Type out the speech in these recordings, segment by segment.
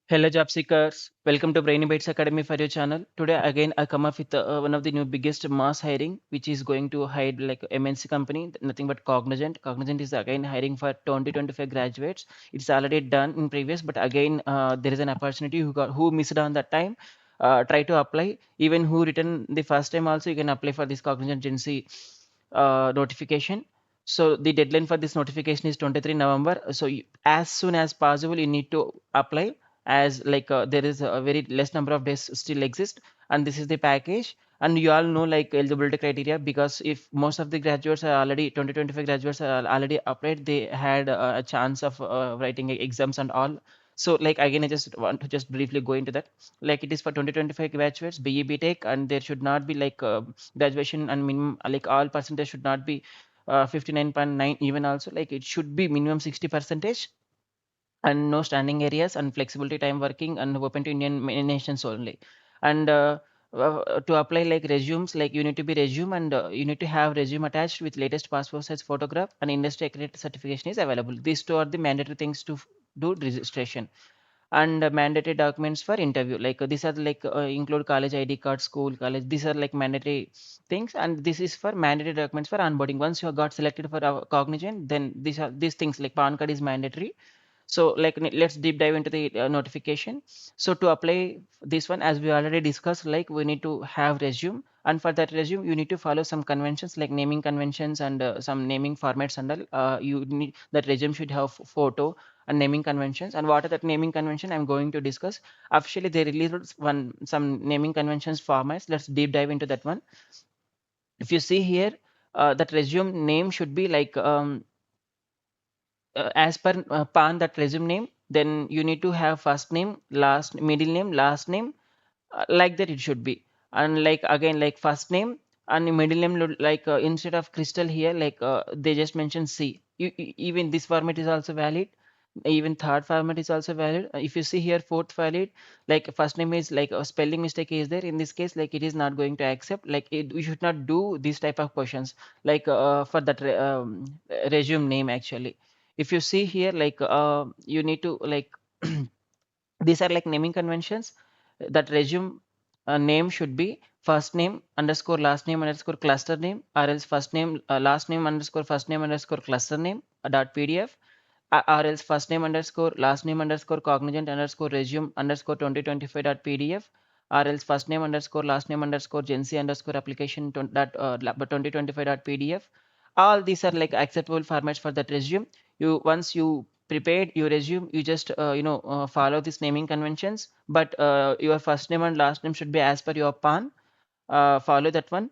Hello, job seekers. Welcome to Brainy Bites Academy for your channel. Today, again, I come up with one of the new biggest mass hiring, which is going to hire like MNC company, nothing but Cognizant. Cognizant is again hiring for 2025 graduates. It's already done in previous, but again, there is an opportunity who missed on that time. Try to apply. Even who written the first time also, you can apply for this Cognizant GenC notification. So the deadline for this notification is 23 November. So as soon as possible, you need to apply as like there is a very less number of days still exist, and this is the package. And you all know like eligibility criteria, because if most of the graduates are already 2025 graduates are already applied, they had a chance of writing exams and all. So like again, I just want to just briefly go into that. Like it is for 2025 graduates BE BTech, and there should not be like graduation and minimum like all percentage should not be 59.9 even also, like it should be minimum 60 percentage, and no standing areas, and flexibility time working, and open to Indian nations only. And to apply like resumes, like you need to be resume, and you need to have resume attached with latest passport size photograph, and industry accredited certification is available. These two are the mandatory things to do registration. And mandatory documents for interview, like these are like include college ID card, school, college, these are like mandatory things. And this is for mandatory documents for onboarding. Once you got selected for our Cognizant, then these things like PAN card is mandatory. So like let's deep dive into the notification. So to apply this one, as we already discussed, like we need to have resume, and for that resume you need to follow some conventions like naming conventions, and some naming formats and all. You need that resume should have photo and naming conventions. And what are that naming convention I'm going to discuss. Officially they released one some naming conventions formats. Let's deep dive into that one. If you see here, that resume name should be like as per PAN, that resume name, then you need to have first name, last middle name, last name, like that it should be. And like again, like first name and middle name, like instead of Crystal here, like they just mentioned C. Even this format is also valid. Even third format is also valid. If you see here, fourth valid, like first name is like a spelling mistake is there. In this case, like it is not going to accept. Like we should not do this type of questions. Like for that resume name actually. If you see here, like you need to like these are like naming conventions. That resume name should be first name underscore last name underscore cluster name, or else first name last name underscore first name underscore cluster name dot pdf, or else first name underscore last name underscore cognizant underscore resume underscore 2025 dot pdf, or else first name underscore last name underscore GenC underscore application dot 2025 dot pdf. All these are like acceptable formats for that resume. You once you prepared your resume, you just follow these naming conventions, but your first name and last name should be as per your PAN. Follow that one.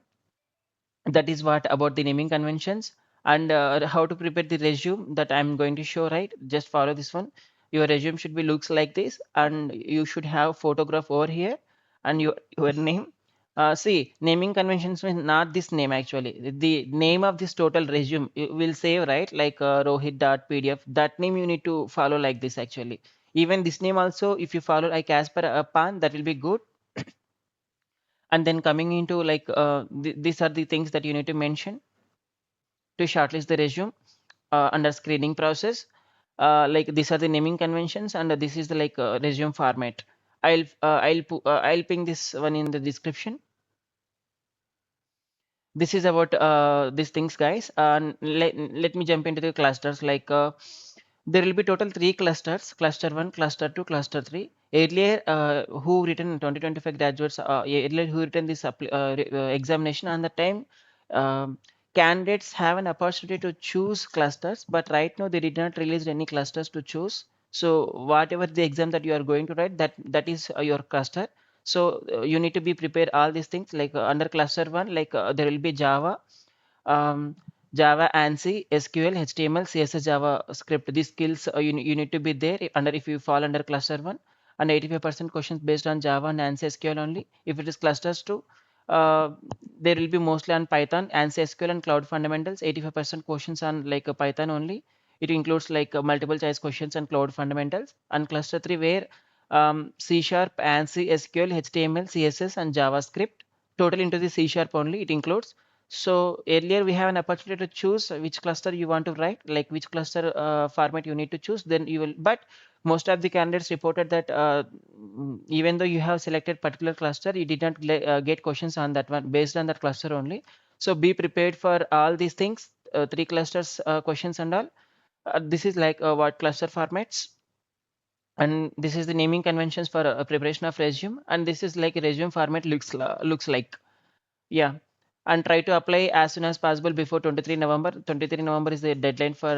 That is what about the naming conventions. And how to prepare the resume, that I'm going to show, right? Just follow this one. Your resume should be looks like this, and you should have photograph over here, and your name. See, naming conventions means not this name actually. The name of this total resume you will save, right? Like rohit.pdf. That name you need to follow like this actually. Even this name also, if you follow like as per a PAN, that will be good. And then coming into like these are the things that you need to mention to shortlist the resume under screening process. Like these are the naming conventions, and this is the like resume format. I'll ping this one in the description. This is about these things, guys. And let me jump into the clusters. Like there will be total three clusters: cluster one, cluster two, cluster three. Earlier, who written 2025 graduates, earlier who written this examination, and the time candidates have an opportunity to choose clusters, but right now they did not release any clusters to choose. So whatever the exam that you are going to write, that is your cluster. So you need to be prepared all these things. Like under cluster one, like there will be Java, um, Java, ANSI, SQL, HTML, CSS, JavaScript. These skills you need to be there under if you fall under cluster one. And 85% questions based on Java and ANSI SQL only. If it is clusters two, uh, there will be mostly on Python, ANSI SQL, and cloud fundamentals. 85% questions on like Python only. It includes like multiple choice questions and cloud fundamentals. And cluster three, where C sharp, ANSI, SQL, HTML, CSS, and JavaScript. Total into the C sharp only it includes. So earlier we have an opportunity to choose which cluster you want to write, like which cluster format you need to choose. Then you will, but Most of the candidates reported that even though you have selected particular cluster, you did not get questions on that one based on that cluster only. So be prepared for all these things, three clusters questions and all. This is like what cluster formats, and this is the naming conventions for preparation of resume, and this is like a resume format looks like. Yeah, and try to apply as soon as possible before 23 November. 23 November is the deadline for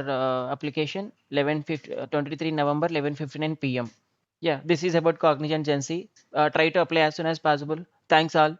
application. 23 November 11:59 p.m. Yeah, this is about Cognizant GenC. Try to apply as soon as possible. Thanks all.